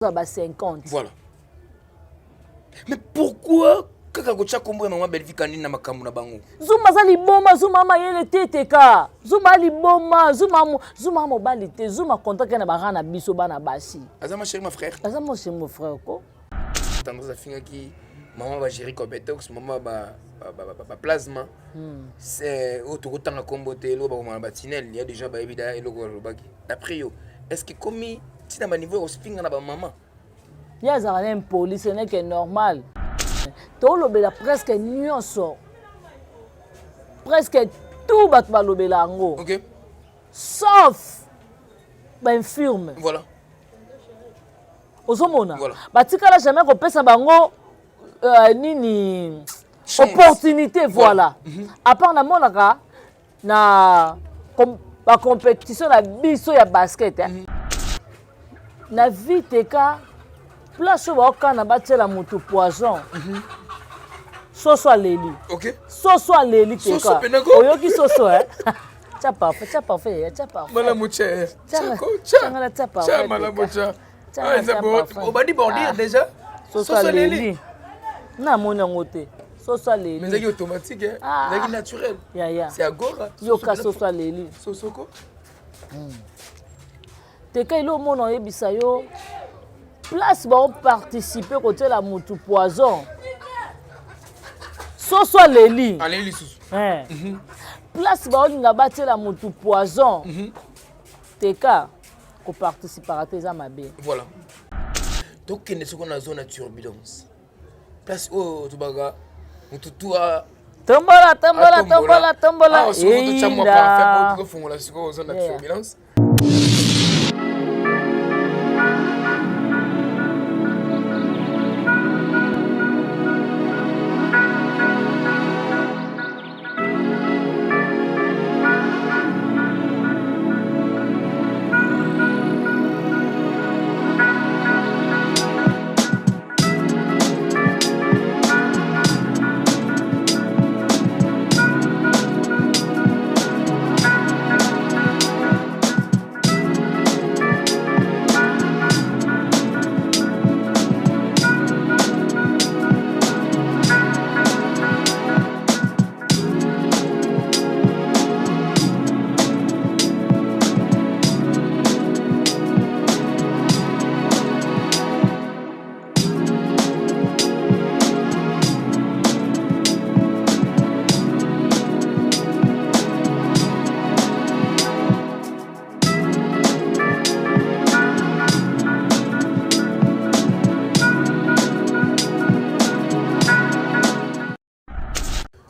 50. Voilà. Mais pourquoi kaka kocha kombo ya maman Belvi Kandine na makambo na bango? Zuma za liboma, Zuma mayele teteka. Zuma liboma, Zuma mobali te, Zuma contacte na barana biso bana basi. Azama chéri ma frère. Azama chéri mon frère ko. Tendance à finir qui maman va gérer compétox, maman ba plasma. C'est autre temps à comboter lo ba batinel, il y a déjà ba évidemment et lo bagi. D'après yo, est-ce que comme si dans ma niveau aussi finir na ba maman? Il y a un police, ce n'est que normal. Tout le monde presque nyonso. Presque tout bat lobela ngo. OK. Sauf infirme. Voilà. Ozomona. Voilà. Batika la jamais ko pesa bango nini opportunité voilà. À part na monaka na la compétition na biso ya basket. Na viteka place où on a battu la moto poison. Soso leli. OK. Soso leli te Soso ka. penago. Oyo ki soso hein. Tcha parfait. Mala muche. Tcha parfait. Tcha mala muche. Ah, c'est bon. On va dire bordir déjà. Soso leli. Na mona ngote. Soso leli. Mais c'est automatique hein. C'est naturel. Ya. C'est agora. Yo ka soso leli. Soso ko. Te ka ilo mona yebisa yo. Place va participer côté la moto poison. Soso leli. Allez sous. Place va on battre la moto poison. Teka ko participer à tes amabe. Voilà. Donc qu'est ce qu'on a zone de turbulence. Place oh tubaga mututua tombola. Ah, on se retrouve tout parfait pour faire la zone de turbulence.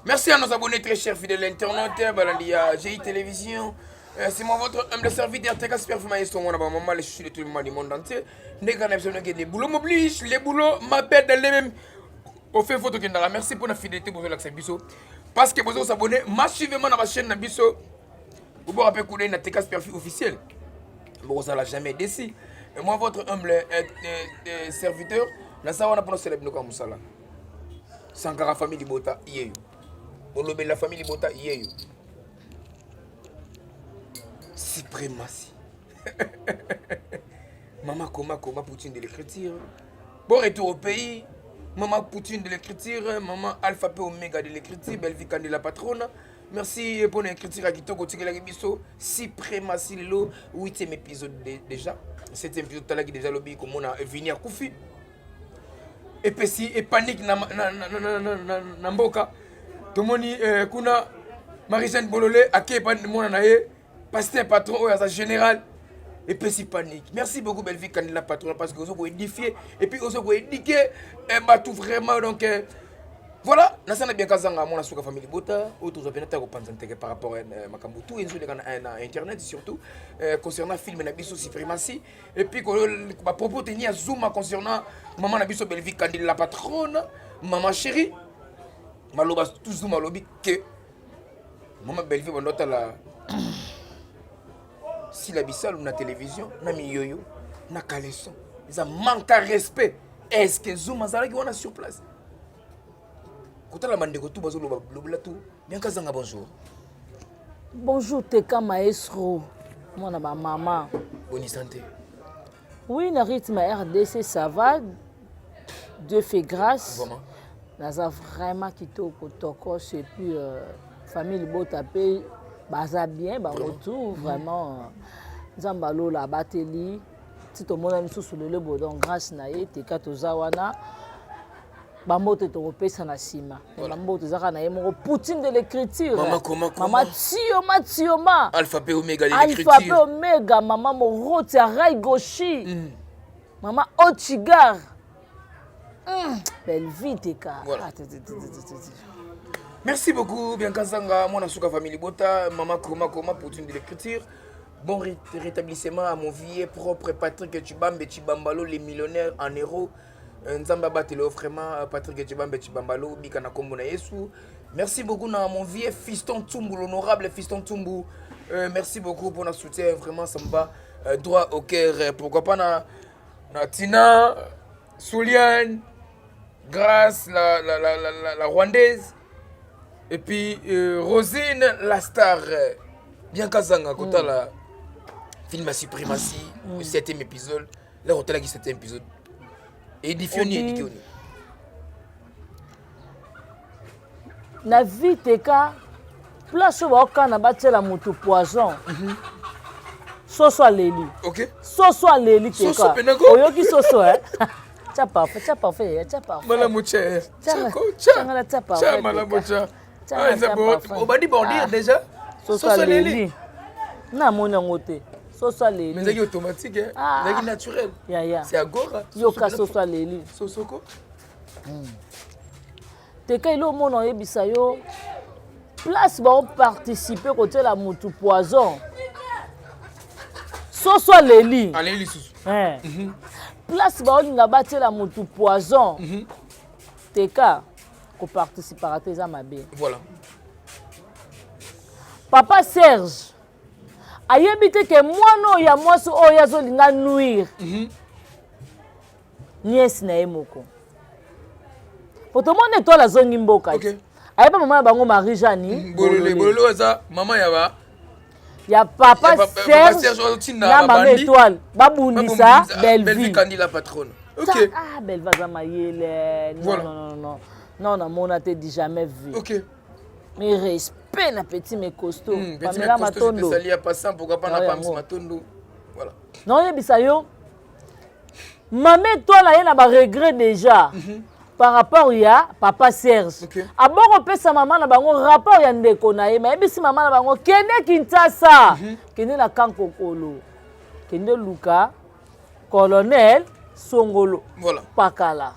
Merci à nos abonnés très chers fidèles internautes, Balandia GI Télévision. C'est moi votre humble serviteur, Teka Super Maestro, mon maman, les chouchous de tout le monde du monde entier. Les gars, les boulots m'obligent, les boulots m'appellent dans les mêmes. Au fait, photo Kendara, merci pour la fidélité pour l'accès Bisso. Parce que vous abonnez massivement à ma chaîne Bisso. Vous vous rappelez qu'on est une Teka Super officiel. Bon, ça l'a jamais décidé. Et moi, votre humble serviteur, la sawana pour nous célébrer comme ça. Sankara famille Bota, yéyo. Olobe la famille Bota, yéyo. Suprématie. Maman Koma Poutine de l'écriture. Bon retour au pays. Maman Poutine de l'écriture. Maman Alpha P Omega de l'écriture. Belvi Kandine la patronne. Merci pour l'écriture à Kitoko Tigela Bisso. Suprématie Lilo. 8e épisode déjà. 7e épisode Talagi déjà lobby comme on a venu à Koufi. Et puis si et panique na mboka. Tomoni kuna Marie-Jeanne Bololé à qui pas mon naé. Pasteur patron à sa général. Et puis si panique. Merci beaucoup Belvi Kandine la patronne parce que vous avez édifié et puis vous avez éduqué tout vraiment donc voilà, nasana bien kazanga mon asuka famille Bota, autres opérateurs ko panzanteke par rapport à makambo tout enzo na internet surtout concernant film na biso suprématie et puis ko ba propos tenir Zuma concernant maman na biso Belvi Kandine la patronne, maman chérie. Maloba tout Zuma lobi que maman Belvi bandota la si la bisal ou na télévision na miyoyo na caleçon. Ils manquent de respect. Est-ce que Zuma zalaki wana sur place? Quand la mandeko tout bazo lobla tout bien kazanga bonjour. Bonjour Teka Maestro. Moi na ba maman. Bonne santé. Oui, le rythme RDC, ça va. Dieu fait grâce. Vraiment. Naza vraiment kitoko tokos et puis famille beau tapé baza bien ba retour vraiment nzambalo la bateli ti to mona misu sous le bodon grâce na ye te katoza wana ba moto to pesa na sima ba moto zaka na ye moko Poutine de l'écriture maman tioma alphabet oméga de l'écriture alphabet oméga maman moroti rai goshi maman ochigar. Belle vie, Teka. Voilà. Merci beaucoup, Bianca Zanga, mon Asuka Famille Bota, Maman Koma Poutine de l'écriture. Bon rétablissement à mon vieux propre Patrick Chibambe Chibambalo, les millionnaires en euros. Nzamba Batelo, vraiment Patrick Chibambe Chibambalo, Bikana Kombona Yesu. Merci beaucoup à mon vieux fiston Tumbu, l'honorable fiston Tumbu. Merci beaucoup pour notre soutien, vraiment ça me va droit au cœur. Pourquoi pas na Tina, Souliane. Grâce la Rwandaise et puis Rosine la star Bianca Zanga kota la film à suprématie le 7e épisode là on t'a dit 7e épisode édifié na vie Teka place au kana batela mutu poison soso leli OK soso leli Teka oyoki soso Tcha parfait. Malamu tcha. Tcha malamu tcha. On va dire déjà. Soso leli. Na mona ngote. Soso leli. Mais c'est automatique hein. C'est naturel. C'est agora. Yoka soso leli. Sosoko. Teka ilo mona yebisa yo. Place ba participer côté la mutu poison. Soso leli. Allez sous. Place baolinga batela mutu poison Teka ko participer à tes amabe. Voilà. Papa Serge ayebite ke mwana ya mwaso oyo azolinga nuire nièce na emoko poto mona to la zongi mboka ayeba mama ya bango Marie Jani bololo eza mama ya ba ya papa Serge na mama étoile babundisa belle vie kandi la patronne. OK. Ah belle va zamayele. Non na mona te dit jamais vu. OK. Mais respect na petit mais costaud. Pamela Matondo. Spécialement passant pourquoi pas na Pams Matondo. Voilà. Non yebisa yo. Mama étoile a na ba regret déjà. Par rapport ya papa Serge. Aboko pesa mama na bango rapport ya ndeko na ye mais bisi mama na bango kende Kinshasa. Kende na Kankokolo. Kende Luka colonel Songolo. Voilà. Pakala.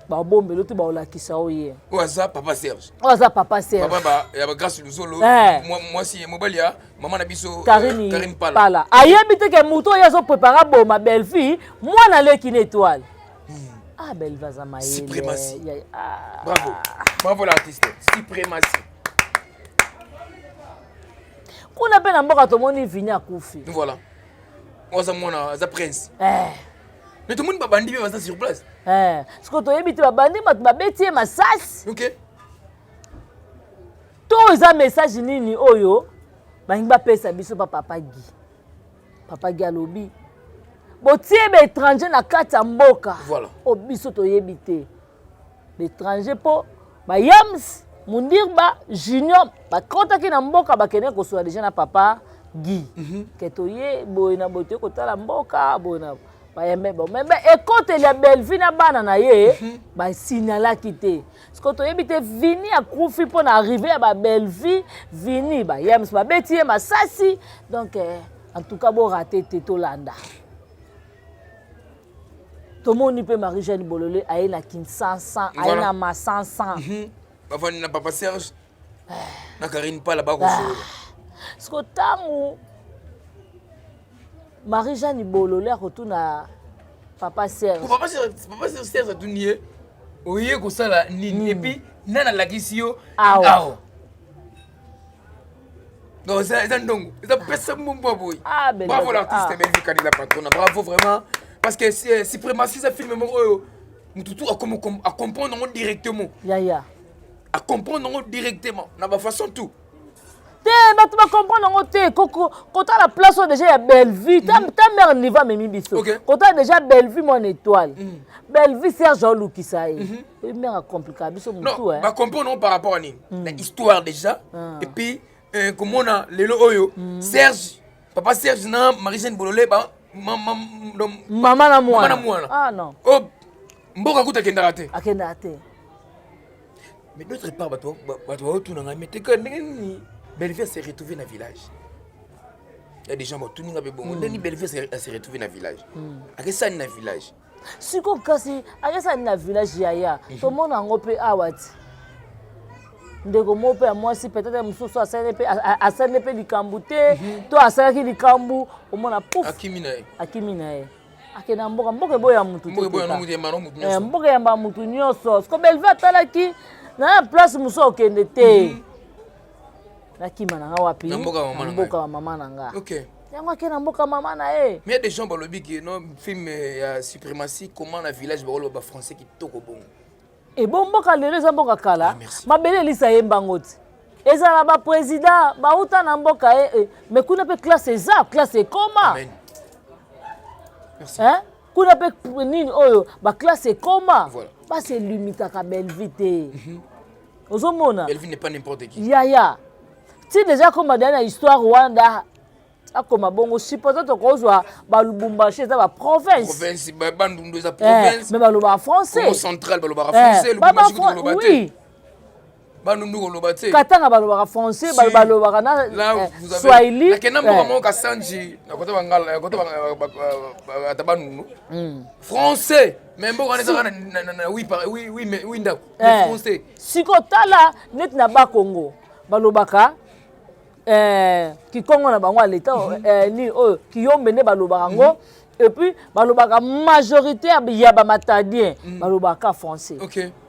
Ba bombe loto ba olakisa oye. Oza papa Serge. Oza papa Serge. Papa ya ba grâce Luzolo. Moi si mobalia maman na biso Karine Pala. Ayebite ke muto ya zo préparer bo ma belle fille, moi na leki une étoile. Ah, belle Vazamaye. Suprématie. Bravo. Bravo l'artiste. Suprématie. Qu'on appelle en bas, tout le monde vient à Koufi. Voilà. On a un prince. Mais tout le monde va bandi mais sur place. Ce que tu as dit, tu vas bandi, tu vas bêtiser ma sas. OK. Tous les messages nini oyo, ba pesa biso papa Guy. Papa Guy alobi. Botie étranger na kati ya mboka. Voilà. O biso toyebi te. L'étranger po ba Yams Mundirba Junior ba kotaki na mboka ba kene ko so déjà na papa Guy. Ke toye boy na bote ko tala mboka bona ba yembe bo. Mais écoute la belle vie na bana na ye ba signala kité. Ce que toyebi te vini a Koufi pour arriver à ba belle vie vini ba Yams ba betie ma sasi. Donc en tout cas bo raté te Tolanda. Tout le monde peut Marie-Jeanne Bololé à la Kinshasa, à la Massansan. Avant na papa Serge. Na Karine pas là-bas ce que tant Marie-Jeanne Bololé retourne à papa Serge. Papa Serge a tout nié. Oye ko sala nini et puis nana la kisio. Ah. Non, c'est un donc. Ça pèse mon boy. Bravo l'artiste belle vie candidat patron. Bravo vraiment. Parce que c'est suprématie ça film tout à comprendre directement. Ya. À comprendre directement. Na ba façon tout. bato ba comprendre ngo te kota la place où déjà ya Bellevue ta mère niveau memi biso kota déjà Bellevue mon étoile Bellevue Serge Olukisa et mère compliqué biso mutu non ba comprendre par rapport à la histoire déjà et puis comme on a lelo oyo Serge papa Serge na Marie-Jeanne Bololé ba maman na mwana ah non oh mboka kuta kenda te akenda te mais d'autre part bato tout na mais te que Bellevue s'est retrouvée dans le village. Il y a des gens qui ont bon. Bellevue s'est retrouvée dans le village. À ça dans le village. Si on casse, à ça dans le village yaya. Tout le monde a ngopé awati. Ndeko mope à moi si peut-être mususu a sanepe likambute, to asalaki likambu, au monde a pouf. Akiminae. Akena mboka boya mutu. Mboka ya mutu nyonso. Ko Bellevue atalaki na place muso okende te. Nakima na wapi mboka wa mama nanga OK yango akena mboka mama na mais il y a des gens balobi qui non film ya suprématie comment la village ba français qui toko bongo et bon mboka lelo za mboka kala mabele lisa yembango ti ezala ba président ba uta na mboka mais kuna pe classe eza classe koma amen merci kuna pe nini oyo ba classe koma ba se limita ka Bellevue te ozomona Bellevue n'est pas n'importe qui ya si déjà comme dans l'histoire Rwanda comme bongo supposé to kozwa ba Lubumbashi za ba province ba bandundu za province mais ba loba français au central ba loba français Lubumbashi ko loba te bandundu ko loba te katanga ba loba français ba loba na Swahili na kena mboka mo ka sanji na kota bangala kota atabandundu français mais mboka na oui ndako français sikotala net na ba Congo ba lobaka kikongo na bango à l'état ni kiyombe ne balobaka ngo et puis balobaka majoritaire ya ba matadien balobaka français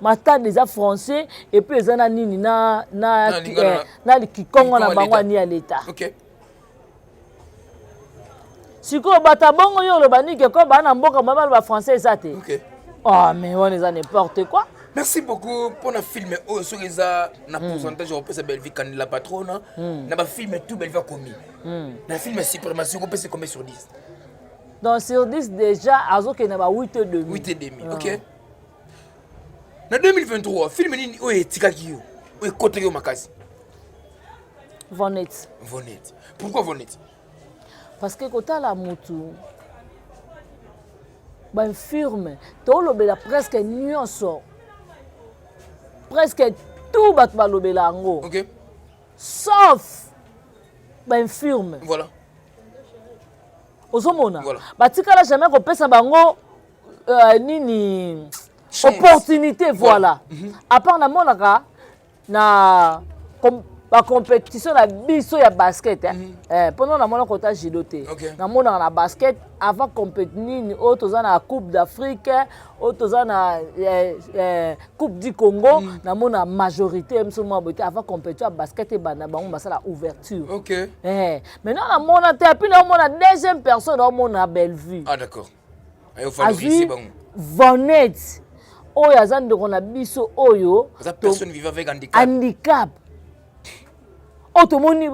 matad des français et puis ezana nini na kikongo na bango ni à l'état siko bata bongo yo lobani ke ko bana mboka mama ba français ça te oh mais on est n'importe quoi. Merci beaucoup pour le film. Sur les pourcentage européen, c'est Bellevue quand la patronne. Na ba film tout Bellevue commis. Na film suprématie européen c'est combien sur 10? Donc sur 10 déjà azo que na ba 8,5. 8,5. OK. Na 2023, film nini o etikaki yo? O ekote yo makasi. Vonnet. Pourquoi Vonnet? Parce que kota la mutu ba firme to lobela presque nyonso. Presque tout bat balobela ngo. OK. Sauf ben firme. Voilà. Ozomona. Batikala jamais ko pesa bango nini opportunité voilà. À part na monaka na la compétition na biso ya basket pendant la mona kota jidoté na mona na basket avant compétition autres na coupe d'Afrique autres na coupe du Congo na mona majorité msoma boté avant compétition basket et bana bango basala ouverture OK maintenant na mona te puis na mona deuxième personne na mona Bellevue ah d'accord ayo favoriser bango Vonnet oyo azande ko na biso oyo za personne vivant avec handicap. Automoni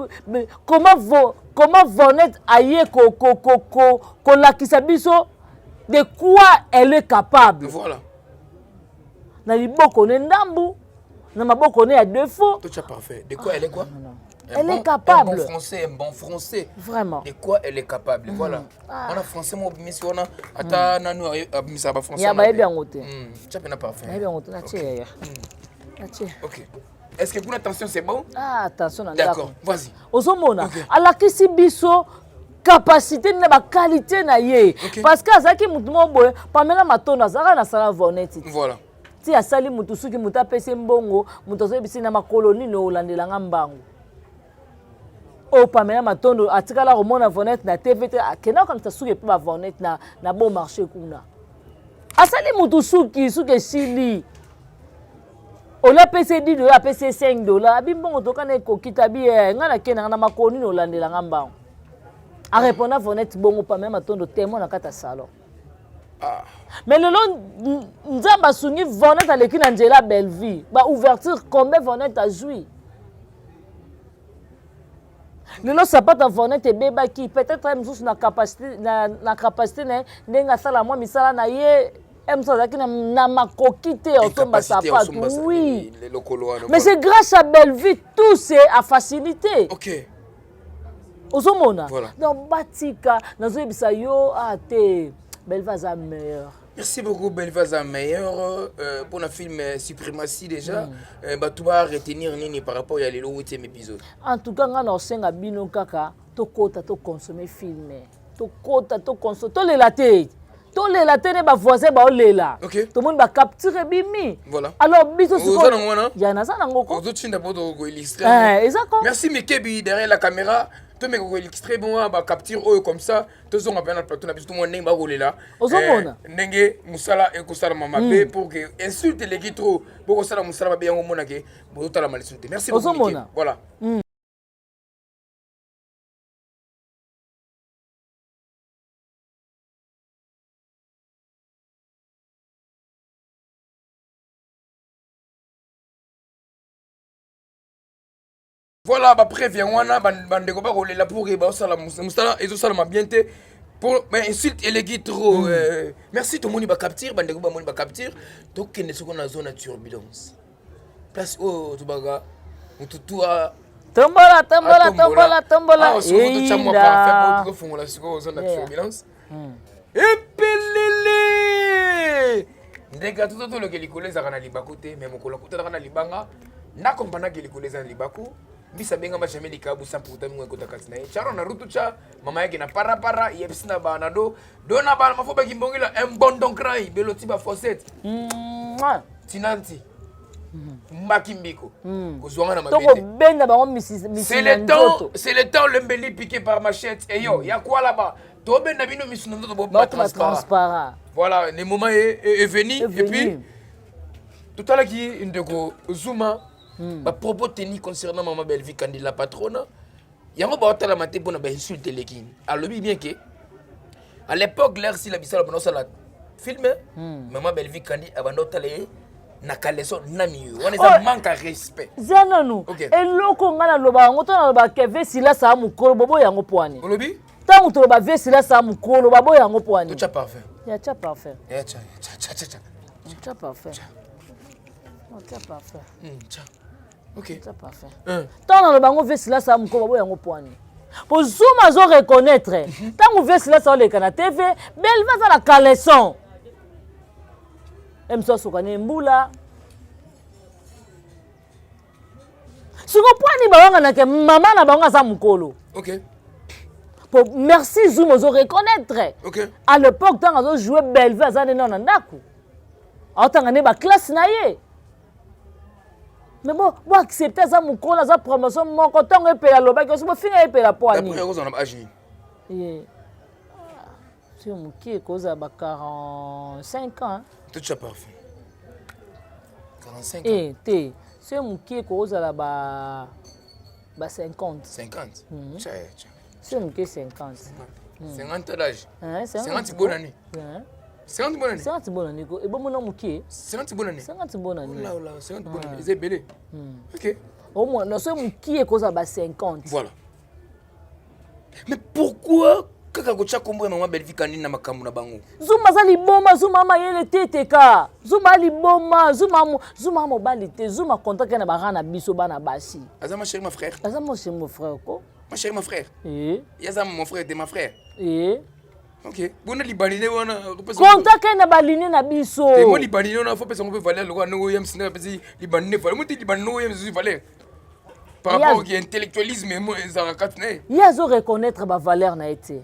comment Vonnet aye ko lakisa biso de quoi elle est capable. Voilà. Na liboko ne ndambu na maboko ne ya défaut. Tout est parfait. De quoi elle est quoi? Elle est capable. Un bon français. Vraiment. De quoi elle est capable. Voilà. On a français moi mais si on a ata nanu abimisa ba français. Ya ba bien ngote. Tu as bien parfait. Ya bien ngote na tie. OK. Est-ce que pour l'attention c'est bon? Ah, attention. D'accord, vas-y. Ozomona. Alakisi biso capacité na ba qualité na ye. Parce que azaki mutu mo boye pamela matondo azaka na sala Vonnet. Voilà. Ti asali mutu suki mutu apese mbongo, mutu azobisi na makoloni no olandelanga mbango. O pamela matondo atikala komona Vonnet na TVT akena kana suki pe ba Vonnet na bon marché kuna. Asali mutu suki sili. Ola pese $10, pese $5. Abimbo to kana kokita bi ngana kena na makoni no landela ngamba. A répondre à Vonnet bongo pa même atondo témoin na kata salon. Mais le long nzamba sungi Vonnet aleki na Njela Bellevue. Ba ouverture combien Vonnet a joué. lelo sapata Fornet ebebaki peut-être mosusu na capacité ndenge asala mwa misala na ye ça na makoki te osomba sapato. Oui. Mais c'est grâce à Bellevue, tout c'est à faciliter. Ok. Osomona. Voilà. Donc Batika, nazoyebisa yo te Bellevue za meilleur. Merci beaucoup Bellevue meilleur pour le film Suprématie déjà. Tu vas retenir nini par rapport à le 8e épisode. En tout cas, on a senga bino kaka to kota to consommer film. To kota to consommer to lelaté. To lelaté ne ba voisin ba olela. OK. Tout le monde va capturer bimi. Voilà. Alors biso siko. Il y en a ça ngoko. Ozo tchinda poto ko illustrer. Exactement. Merci Mikebi derrière la caméra. To me ko illustrer bon ba capture comme ça. To zonga pe na plateau na biso tout monde ba rolela. Ozomona. Ndenge musala e ko sala mama be pour que insulte les qui trop. Boko sala musala ba be yango mona ke bo tala malisulte. Merci beaucoup. Ozomona. Voilà. Voilà, après, viens, on a bande ba rolela pour que ba sala musala et sala ma bien te pour mais insulte et les guides trop. Merci tout le monde va capture, bande ba monde va capture. Donc ne ce qu'on a zone de turbulence. Place oh tu baga. Mututu a tombola. Ah, sur votre chambre parfait pour faire la zone de turbulence. Epelele. Ndeka tout le que likolé za kana libako te mais mokolo kuta kana libanga na kompana que likolé za libako. Bisa benga mashame likabu samputa mwe kota katina charo na rutu cha mama yake na para yepsina banado dona bana mafoba kimbongila mbondon cry beloti ba fosset tinanti makimbiko kozwanga na mabete toko benda ba misi c'est le temps le mbeli piqué par machette et yo ya quoi là-bas to benda bino misunondo bo transparent. Voilà le moment est venu et puis tout à l'heure qui ndeko Zuma ba propos tenus concernant maman Bellevue Kandi la patronne yango ba otala maté pour na ba insulter les king alobi bien que à l'époque l'air si la bisala bono sala film maman Bellevue Kandi abando tale na kaleso na mieux on est un manque à respect zananu eloko ngana loba ngo to na loba keve sila sa mukolo bobo yango poani olobi tango to loba ve sila sa mukolo babo yango poani tu as parfait ya cha parfait ya cha parfait cha parfait OK. C'est parfait. Tant dans le bango vesila sa mko babo yango poani. Pour Zuma zo reconnaître. Tant on vesila sa le kana TV, Bellevue za la caleçon. Emso sokane mbula. Suko poani bawanga na ke mama na bawanga za mkolo. OK. Pour merci Zuma zo reconnaître. OK. À l'époque tant on jouer Bellevue za ne na ndaku. Autanga ne ba classe na ye. Mais bon accepter ça mon col ça promotion mon coton et payer le bac aussi bon finir et payer la poignée après on a agi c'est mon qui est cause à 45 ans tout ça parfait 45 ans et c'est mon qui est cause à la 50 c'est mon qui 50 d'âge 50 bonne année 50 bonne année. 50 bonne année. Et bon mon nom qui est 50 bonne année. 50 bonne année. Là 50 bonne année. C'est belé. OK. Au moins non c'est mon qui est cause à 50. Voilà. Mais pourquoi kaka ko chakombo maman Bellevue Kandi na makambo na bango? Zuma za liboma Zuma ma yele teteka. Zuma liboma Zuma mo balite Zuma contact na barana biso bana basi. Aza ma chérie ma frère. Aza mon chéri mon frère ko. Ma chérie ma frère. Yaza mon frère et ma frère. OK. Bona libanine wana contact na baline na biso. Et moi libanine on a faut personne peut valer le no yem sina pesi libanine valer. Moi libanine no yem je valer. Par rapport au intellectualisme moi za katne. Yazo reconnaître ba valeur na été.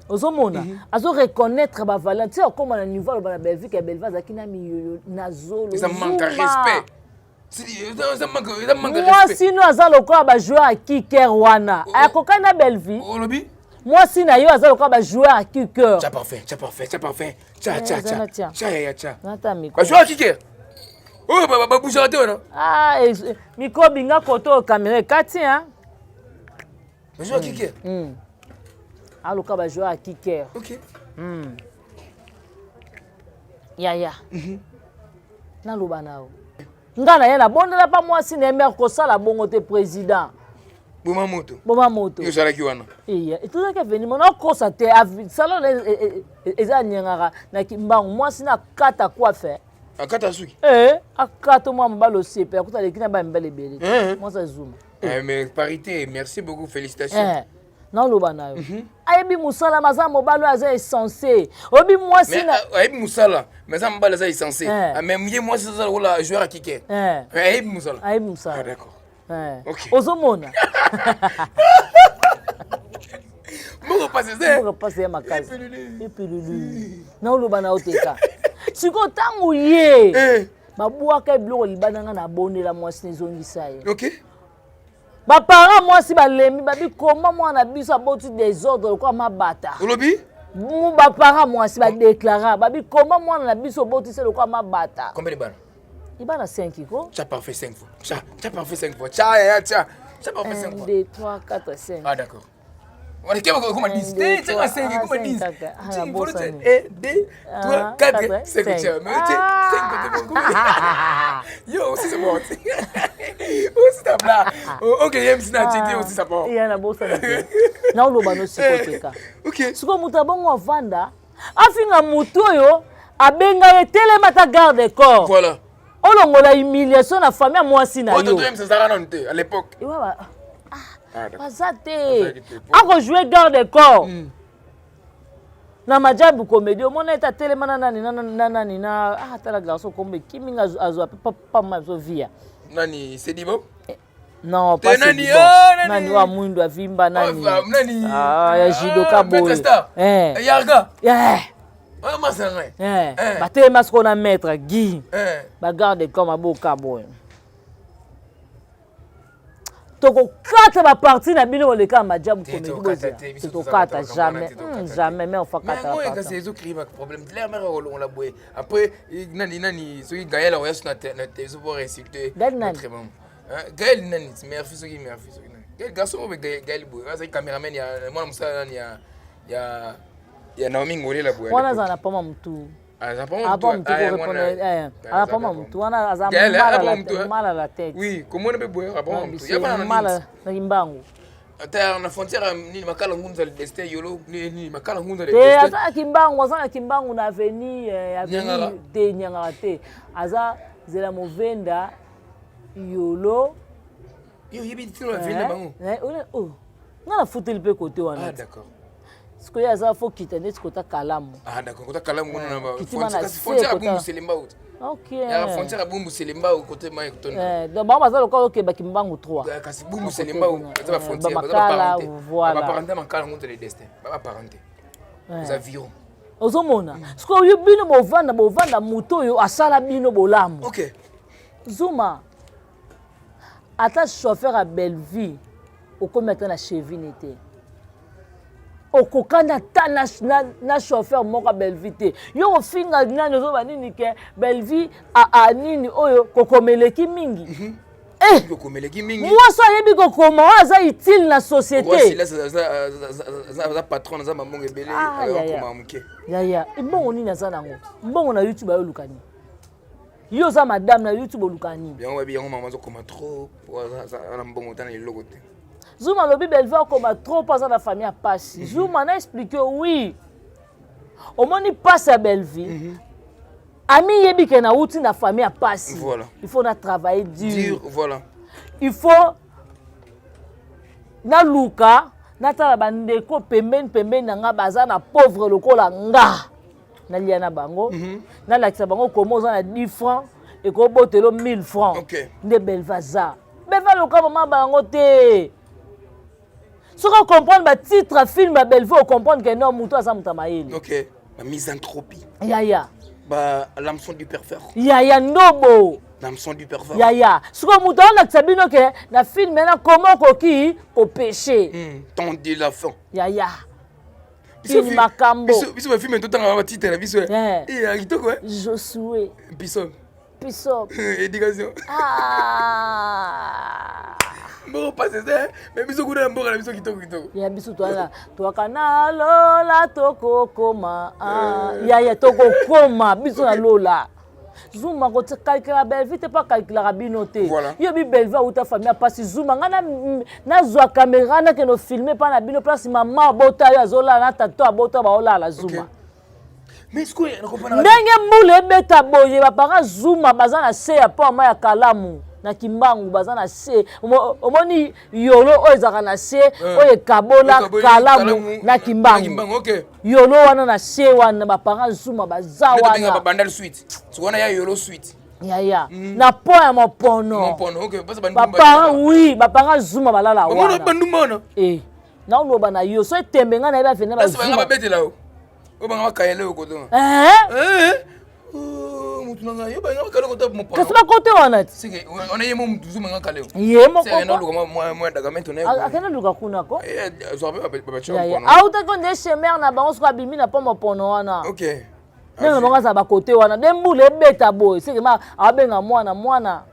Ozomona azo reconnaître ba valeur. Tu sais comment na niveau ba Bellevue que Bellevue za kina mi nazolo. Ça manque de respect. Ça manque de respect. Moi sinon aza lokwa ba joueur à kicker wana. Akoka na Bellevue. Olobi moi si na yo azalo ka ba joueur à kicker. Tu parfait. Cha. Nata miko. Ba joueur à kicker. Oh ba bouger à toi. Ah miko binga koto caméra kati hein. Ba joueur à kicker. Alo ka ba joueur à kicker. OK. Ya. Na loba nao. Ngana yena bondela pa moi si na mer ko sala bongo te président. Boma moto. Boma moto. Yo sala ki wana. Iya, et tout ça qui est venu mon kosa te salon eza nyangara na kimbangu moi sina kata quoi faire. Akata suki. Akata moi mbalo sepe akuta lekina ba mbele bele. Moi ça zoom. Mais parité, merci beaucoup, félicitations. Non lo bana yo. Ayebi musala maza mobalo aza essentiel. Obi moi sina. Mais ayebi musala, mais ça mbala aza essentiel. Mais moi c'est ça la joueur à kicker. Ayebi musala. Ayebi musala. Ah d'accord. Ok. Ozomona. Moko passer ça. Moko passer ma case. Et puis non lo bana oteka. Siko tangu ye. Babuaka eblo libana na bonela moi sinezongisa ye. OK. Ba parents moi si ba lemi ba bi comment moi na biso aboti des ordres quoi mabata. Olobi? Mon ba parents moi si ba déclarer ba bi comment moi na biso aboti c'est le quoi mabata. Combien de balles? Il va na 5 ko. Tu as parfait 5 fois. Tu as parfait 5 fois. Tu as parfait 5 fois. 1 2 3 4 5. Ah d'accord. On est comment 10? Tu as 5 comment 10? 1 2 3 4 5 Yo, aussi c'est bon. Aussi ça là. OK, j'aime ça tu aussi ça bon. Il y a na bossa na. Na lo bano sikoteka. OK. Siko mutabongo vanda. Afinga mutu oyo abenga telema ta garde corps. Voilà. Olongola humiliation na famille moi si na yo. Autre même ça ça à l'époque. Bazate. Ako jouer garde corps. Na majabu comédie au mona eta telema nani na tala garçon comme kiminga azo pas ma via. Nani c'est Dibo? Non, pas nani nani wa mwindo avimba nani. Nani? Ya jidoka boy. Yarga. Ah masanga. Ba telema ce qu'on a maître Guy. Ba garde comme aboka boy. Toko kata ba partie na bino le ka majabu comédie. Toko kata jamais. Jamais mais on fait kata. Mais quand c'est écrit un problème. La mère on l'a boy. Après nani so Gaël on est na tes pour insulter. Très bon. Gaël nani meilleur fils qui meilleur fils. Gaël garçon avec Gaël boy. C'est caméraman il y a moi ça il y a Naomi Ngolé la boy. On a ça pas mtu. Mal à la tête. Oui, comment on peut boire il y a mal na imbangu. Ata na frontière ni makala ngunza le destin yolo ni makala ngunza le destin. Asa kimbangu na avenue de Nyangara te. Aza zela movenda yolo. Yo yebi tino avenue bango. Oh. Ngana futel pe côté wana. Ah d'accord. Ce que yaza faut quitter net kota kalamu. Ah d'accord, kota kalamu ngona na frontière abumbu selemba out. OK. Ya frontière abumbu selemba au côté mai kutona. Donc ba baza lokalo ke bakimbangu 3. Kasi bumbu selemba au ba frontière ba parenté. Voilà. Ba parenté makala ngonto le destin. Ba parenté. Nous avions. Ozomona. Ce que yo bino bovanda moto yo asala bino bolamu. OK. Zuma. Ata chauffeur à Belleville. Au commettre na chevinité. Okokana ta na chauffeur moko Belleville yo ofinga nani zo banini ke Belleville a nini oyo kokomeleki mingi kokomeleki mingi moi so yebi kokoma aza utile na société moi là za patron za mamongo ebele akoma muke ya mbongo nini aza nango mbongo na YouTube ayo lukani yo za madame na YouTube olukani bien ouais bien maman zo koma trop za mbongo tana eloko te. Zuma lobi Belleville comme trop pas dans la famille à passer. Zuma n'a expliqué oui. Au moins il passe à Belleville. Ami yebi que na outi na famille à passer. Voilà. Il faut na travailler dur. Voilà. Il faut na luka na tala bandeko pembeni nga baza na pauvre lokola nga. Na liana bango. Na lakisa bango komo za na 10 francs et ko botelo 1000 francs. OK. De Belvaza. Belleville loka mama bango te. Si on comprend le titre film Belleville, on comprend que non, Moutou a ça Moutamaïl. OK. La misanthropie. Ya. Bah, l'hameçon du pervers. Ya, nobo. L'hameçon du pervers. Ya. Si on Moutou a sabino que la film maintenant comment coquille au péché. Tendez la fin. Ya. Il makambo. Biso le film tout temps à titre la biso. Et agito quoi? Josué. Biso. Éducation. Bon, pas ça, mais biso kuna mboka na biso kitoko. Ya biso toi kana lola toko koma. Ya toko koma biso na lola. Zuma ko calculer Belleville te pas calculer rabino te. Voilà. Yo bi Belleville ou ta famille parce Zuma ngana na zo caméra na que no filmer pas na bino place maman bota yo azola na tato abota ba ola la Zuma. Mais est-ce que on comprend ndenge mbule beta boye ba para Zuma bazana se ya pa ma ya kalamu na kimbangu bazana se omoni yolo o ezaka na se o kabola kalamu na kimbangu OK yolo wana na se wana ba para Zuma baza wana ba bandal suite tukona ya yolo suite ya na po ya mopono OK ba para oui ba para Zuma balala wana bandumana na uloba na yo so tembenga na ba fena ba Zuma ba betela o banga kayele o koto mutunanga yo banga kale koto mo kasi ba kote wana sike on est mon Zuma nga kale ye mo c'est no luka mo dagamento na akena luka kuna ko zo ba auta ko ne chemer na bango so abimi na po mopono wana OK nanga bango za ba kote wana dembule beta boy sike ma abenga mwana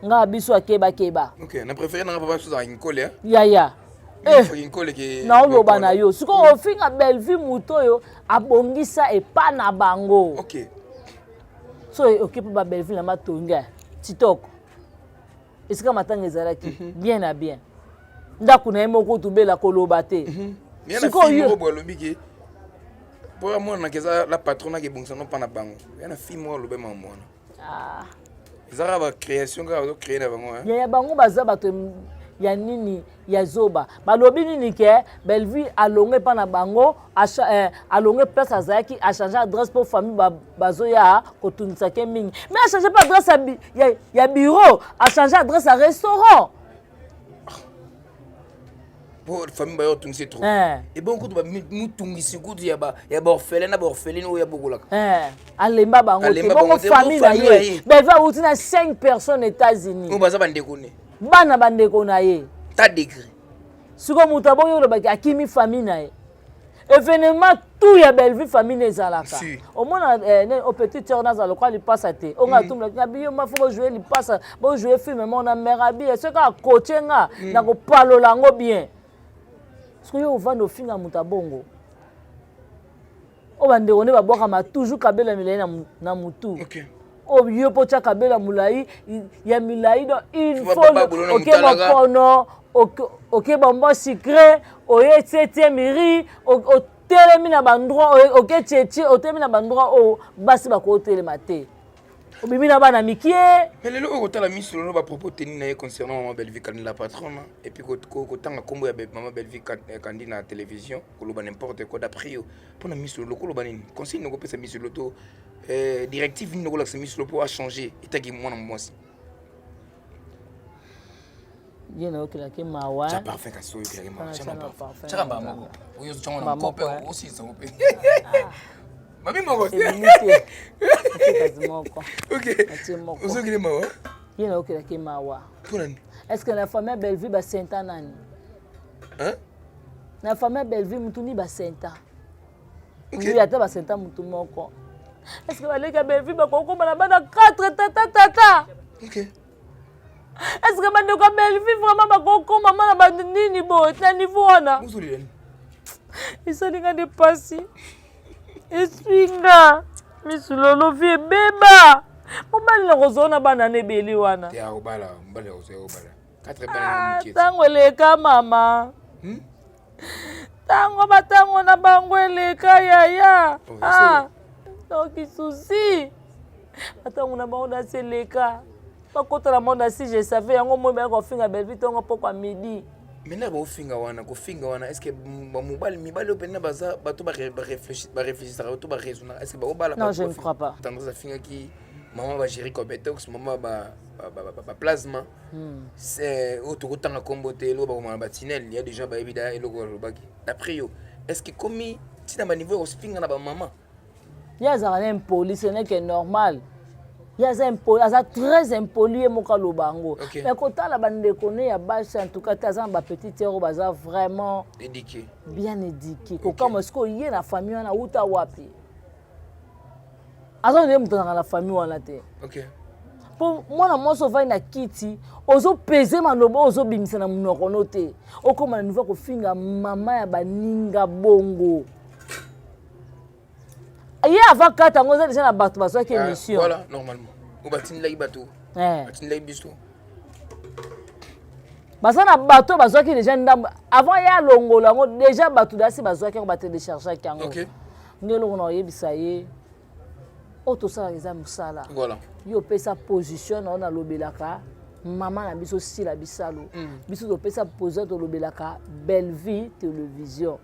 nga biso akeba OK na préféré na papa so za nkole ya na oloba na yo siko ofinga Belleville muto yo abongisa epa na bango OK so okipe ba Belleville na matonga titoko esika matanga ezalaki bien na bien ndako na ye moko tubela koloba te siko yo bolobi ke pour moi na keza la patrona ke bongisa no pa na bango yana fille mo lobe ma mona ezara ba création ka zo créer na bango ya bango baza bato ya nini ya zoba balobi nini ke Belleville alonge pa na bango alonge place azaki a changer adresse pour famille bazoya kotunisa ke mingi mais a changer pas adresse ya bureau a changer adresse à restaurant pour famille bayo tunisi trop et bon ko to ba mutungisi ko ya ba orphelin na ba orpheline o ya bokolaka alemba bango te bongo famille na ye Belleville uti na 5 personnes États-Unis o baza bandeko ne bana bandeko na ye ta degré siko mutu abongi olobaki akimi famille na ye événement tout ya Belleville famille ezalaka omona au petit sœur naza lokwa lipasa te onga tumulaki na biyo mafo bojouer lipasa bojouer film mona mera bien soki akotie nga na kopalola yango bien siko yo ovanda ofinga mutu abongo o bandeko nde babwakama toujours kabela milai na mutu o yo po tia kabela mulai ya milai do il faut ok mopono ok bonbon sucré oye tete miri o telemi na bandroit ok tete o telemi na bandroit o basi ba ko telema te o bimi na bana mikie mais lelo o tala miso no ba propos teni na concernant maman Belleville kandi la patronne et puis ko tanga kombo ya maman Belleville kandi na télévision ko loba n'importe quoi d'après yo pour na miso lo ko loba nini conseil no ko pesa miso loto directive ni ko la miso lo pour a changer itaki mwana mwasi yena okila ke mawa cha parfait ka so okila ke mawa cha ba moko oyo chongo na kope aussi ça ope mami moko OK ozo kile mawa yena okila ke mawa pour nani est-ce que la famille Belleville ba senta nani na famille Belleville mutuni ba senta oui ata ba senta mutu moko est-ce que baleka Belleville ba kokoma na bana 4 tata OK est-ce que bande ko Belleville vraiment ba kokoma na bande nini bo na niveau wana isolinga de pasi eswinga misulolo vie beba mobali na kozona bana ne beli wana ya obala mbale obala 4 bana mukiti tango leka mama tango batango na bango eleka yaya donc souci batango na bango na seleka bakota la monde si je savais yango mo ba ko finga Belleville tongo poko midi maintenant ba ofinga wana ko finga wana est-ce que mibali opena baza bato ba réfléchir to ba raisonner est-ce que ba obala non je ne crois pas tendance à finga qui maman va gérer comme detox maman ba plasma c'est auto kotanga kombote lo ba ko ba tinel il y a déjà ba ebida eloko lo baki d'après yo est-ce que comme si na ba niveau ko finga na ba maman ya za rien police n'est que normal ya za impoli aza très impoli moka lobango mais kotala bandeko ne ya basi en tout cas taza ba petite sœur baza vraiment éduqué bien éduqué ko kama sko yé na famille wana uta wapi azo ne mutana na famille wana te OK pour mwana moso vai na kiti ozo peser manobo ozo bimisa na munoko note okoma na niveau ko finga mama ya baninga bongo Aye avant kata ngoza déjà na bato bazwa ke mission. Voilà, normalement. Ou batindela bato. Batindela biso. Basana bato bazwa ke déjà ndamba avant ya longola ngo déjà bato dasi bazwa ke ba télécharger kango. OK. Ngelo na yebisa ye. Auto sala les musala. Voilà. Yo pesa position na lobelaka. Maman na biso sila bisalo. Biso to pesa position to lobelaka Belle Vie télévision.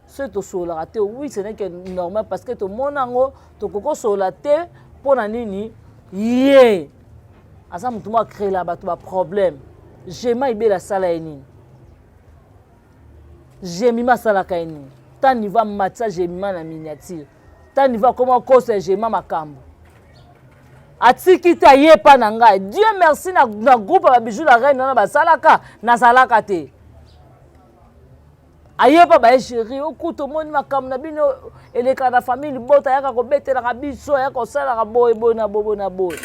Ce to sola raté oui ce n'est que normal parce que to monango to koko sola te pona nini yé. Asa mutu mo créer la bato ba problème. J'aime ibe la sala nini. J'aime ma sala kaini. Tant niveau matcha j'aime na miniature. Tant niveau comment cause j'aime makambo. Atiki ta ye pa na ngai. Dieu merci na groupe ba bijou la reine na ba salaka na salaka te. Aye pa ba chéri okuto moni makambo na bino eleka na famille bota yaka ko betela ka biso yaka ko sala ka boy na boy.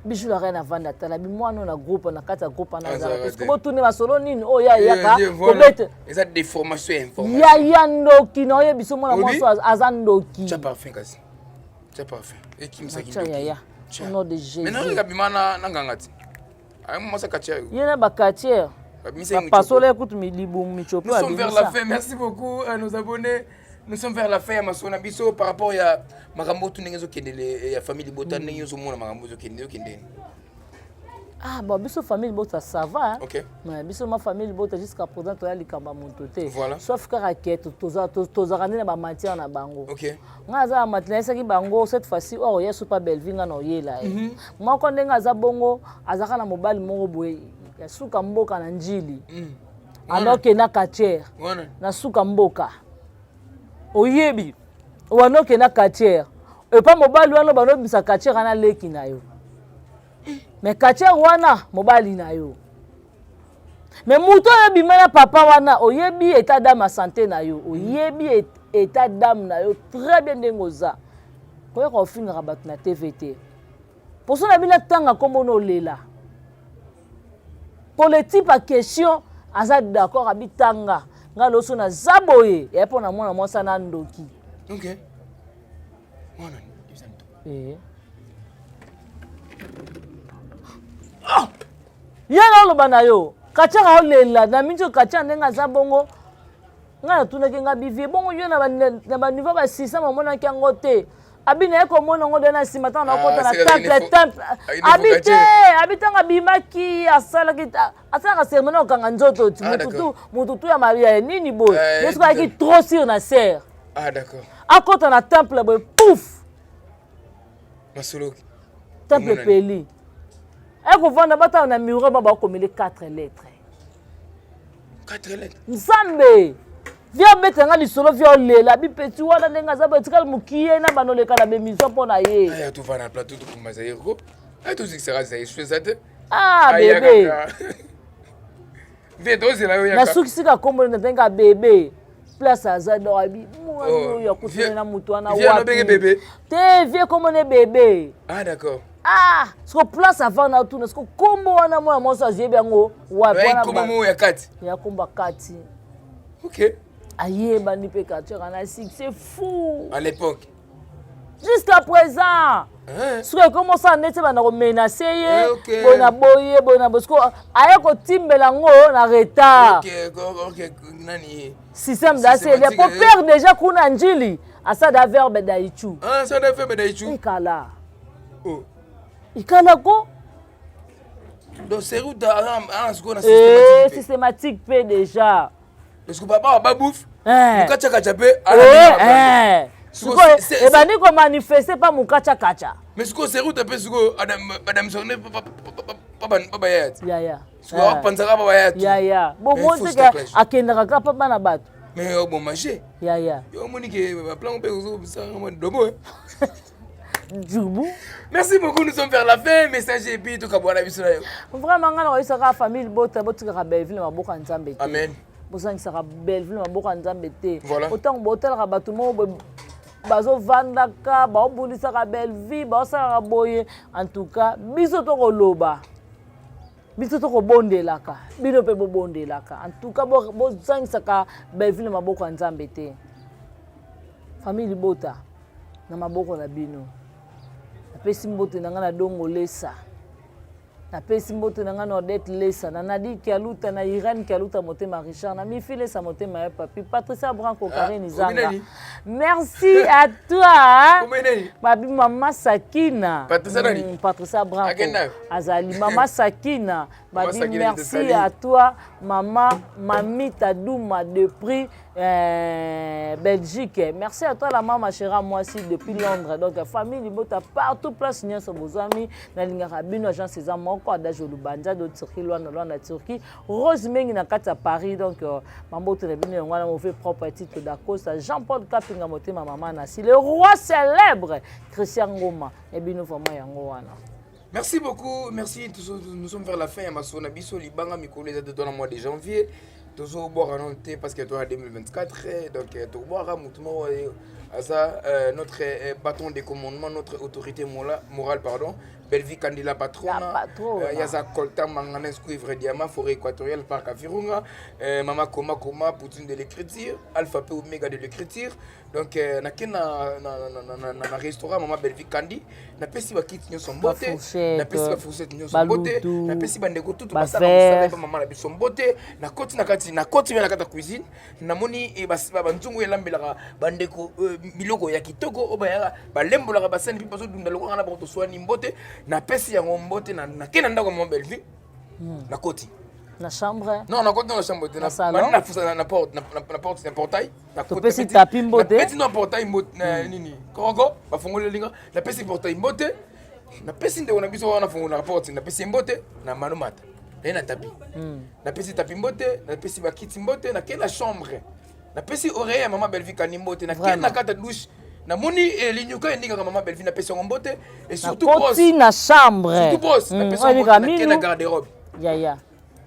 Bijou la reine avanda tala bi mwana na groupe na kata groupe na za parce que botuni masolo nini o ya yaka ko bete eza des formations information ya ndoki na ye biso mwana mwanso azandoki cha parfum kasi cha parfum et qui me saki ya au nom de Jésus mais non ngabimana nangangati ay mo sa katia yena ba katia pas solo écoute mi libu mi chopo. Nous sommes vers la fin. Merci beaucoup à nos abonnés. Nous sommes vers la fin à Masona Biso par rapport à Magambo Tunengezo Kendele et famille Bota Nengezo Mona Magambo Kendele. Ah bon biso famille Bota ça va. OK. Mais biso ma famille Bota jusqu'à présent to ya likamba montoté. Voilà. Sauf que raquette toza randi na ba matière na bango. OK. Ngaza matière saki bango cette fois-ci oh yesu pas belle vie nga no yela. Moi quand ndenga za bongo azaka na mobile mongo boye. Ya suka mboka na njili. Anoke na katière. Na suka mboka. Oyebi. Wanoke na katière. Et pas mobile wana bano bisa katière na leki na yo. Mais katière wana mobile na yo. Mais muto yebi mana papa wana oyebi état d'âme santé na yo. Oyebi état d'âme na yo très bien dengoza. Ko ko finira bat na TVT. Pour ça na bina tanga kombo no lela. Pour le type à question, aza d'accord abitanga. Nga loso na zaboye, ya po na mwana mwasa na ndoki. OK. Mwana, izanto. Yana lo bana yo. Kacha ka olela na minjo kacha ndenga zabongo. Nga tuna ke nga bivie bongo yo na ba niveau ba 600 mona kyango te. Abina eko mona ngodo na simata na kota na temple. Abitanga bimaki asala kita. Asala sermon okanga nzoto ti mututu ya Maria nini boy. Yesu aki trop sur na serre. Ah d'accord. Akota na temple boy pouf. Masolo. Temple peli. Eko vanda bata na muro ba komele 4 lettres. 4 lettres. Nzambe. Via betanga lisolo via lela bi petit wana ndenga za betikal mukiye na banoleka la bemission pona ye. Aya tu va na plateau tu kumaza yeko. Aya tu zikisera za yeshwezate. Ah bébé. Vie doze la yo yaka. Na sukisika kombo ndenga bébé. Place aza do abi. Mwana yo kutuna na mutu wana wapi. Vie no benge bébé. Te vie kombo ne bébé. Ah d'accord. Ah, sko place avant na tuna sko kombo wana mwana moso azebi yango wapi wana. Kombo mo ya kati. Ya komba kati. OK. Aïe, bani pécateur en a c'est fou. À l'époque. Jusqu'à présent. Ce que comment ça n'est pas menacer bona boye bona bosco aya ko timbela ngo na retard. OK, nani. Système d'assez les pour perdre déjà kuna njili asa da verbe daichu. Ah, ça da verbe daichu. Ikala. Oh. Ikala ko? Donc c'est route à ce qu'on a systématique. Systématique pe déjà. Parce que papa ba bouffe. Mukacha kacha pe ebani ko manifester pas mukacha kacha. Mais ce que c'est route pe suko madame sonne papa yat. Ya. Suko panzaka papa yat. Ya. Bon moi c'est que akendaka ka papa na bato. Mais bon manger. Ya. Yo moni ke plan pe zo ça domo. Djoubou. Merci beaucoup, nous sommes vers la fin. Message et puis tout kabwana biso na yo. Vraiment ngana oyisa ka famille bota botika Belleville maboka nzambe. Amen. Bozang sera Belleville maboka nzambe te. Autant botel ka bato mo bazo vandaka ba obulisa ka Belleville ba osala boye en tout cas biso to koloba. Biso to ko bondelaka. Bino pe bo bondelaka. En tout cas bozang saka Belleville maboka nzambe te. famille libota na maboko na bino napesi mbote na nga na dongo lesa napesi mbote na nga na Odette lesa na Nadi Kialuta na Irene Kialuta motema Richard na Mifi lesa motema ya papi Patricia Branco Karine Zanga merci à toi babi mama Sakina Patricia Branco azali mama Sakina babi merci à toi maman Mamita Douma depuis Belgique. Merci à toi la maman chérie moi aussi depuis Londres. Donc famille libota partout place nia so bozami na lingaka bino agent César moko adajo lubanja do Turquie loin Turquie Rose Mengi na kata Paris donc mamboto na bino ngwana mo fait propre titre d'Acosta Jean-Paul Kapinga motema maman na si le roi célèbre Christian Ngoma et bino vraiment yango wana. Merci beaucoup, merci. Nous sommes vers la fin. Je suis Biso Libanga, Mikolo, les dans le mois de janvier. Toujours boire en thé parce que toi en 2024. Donc, tu bois notre bâton de commandement, notre autorité morale, pardon. Belvi Kandila Patron. Yaza Kolta Manganes Cuivre Diamant, Forêt équatoriale, Parc Avirunga. Mama Koma Koma, Poutine de l'écriture. Alpha P Omega de l'écriture. Donc, na restaurant Mama Belvi Kandi. Na pesi ba kit son beauté. Na pesi ba fourchette son beauté. Na pesi ba ndeko tout ba ça Mama la son beauté. Na koti na kati na kata cuisine. Na moni e ba nzungu elambelaka bandeko biloko ya kitoko obayaka ba lembolaka ba sani pipaso dunda lokanga na boto swani mbote. Na pesi ya ngombote na kena ndako Mama Belvi. Na koti. Na chambre? Non, na koti na chambre. Na salon? Na porte, na portail. Na koti. Pesi tapi mbote? Na pesi na portail mbote nini? Koko, ba fongole linga. Na pesi portail mbote. Na pesi ndeko na biso wana fongola na porte. Na pesi mbote na manumata. Na tapi. Na pesi tapi mbote, na pesi ba kiti mbote, na kena chambre. Na pesi oreille Mama Belvi kanimbote, na kena kata douche. Na moni linyuka ndinga Mama Belvi na pesi mbote et surtout brosse. Na chambre. Surtout brosse. Na pesi mbote na kena garde-robe. Ya.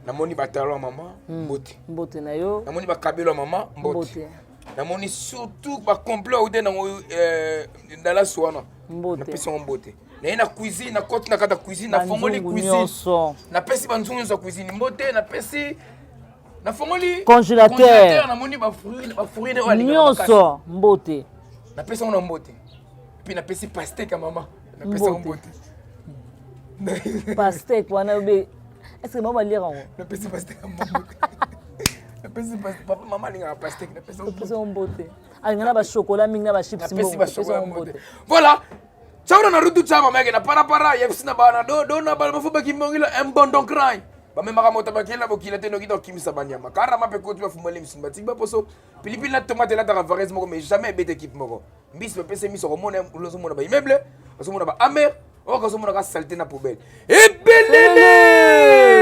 Namoni batalon mama mbote mbote na yo namoni bakabelo mama mbote namoni surtout ba complet ou dans la soana mbote na pesi mbote na cuisine na côté na kata cuisine na fongoli cuisine na pesi banzungu za cuisine mbote na pesi na fongoli congélateur namoni ba fruits de wali nyonso mbote na pesi on mbote puis na pesi pastèque mama na pesi mbote pastèque wana be. Est-ce que maman lire en haut? Le petit pastèque à maman. Le petit pastèque, papa maman lire un pastèque, le petit beauté. Ah, il y a un chocolat, il y a un chips. Voilà. Ciao na rudu chama mege na para yepsina bana do na bala mafuba kimbongila mbondon cry. Ba me makamota bakela bokila teno kido kimisa banyama. Kara mape ko tu bafumale msimba tiba poso. Pilipili na tomate la taravarez moko mais jamais bête équipe moko. Mbis me pese miso mona ulozo mona ba immeuble, ulozo mona ba amer. Oh, quand on a salté na poubelle. Et belele!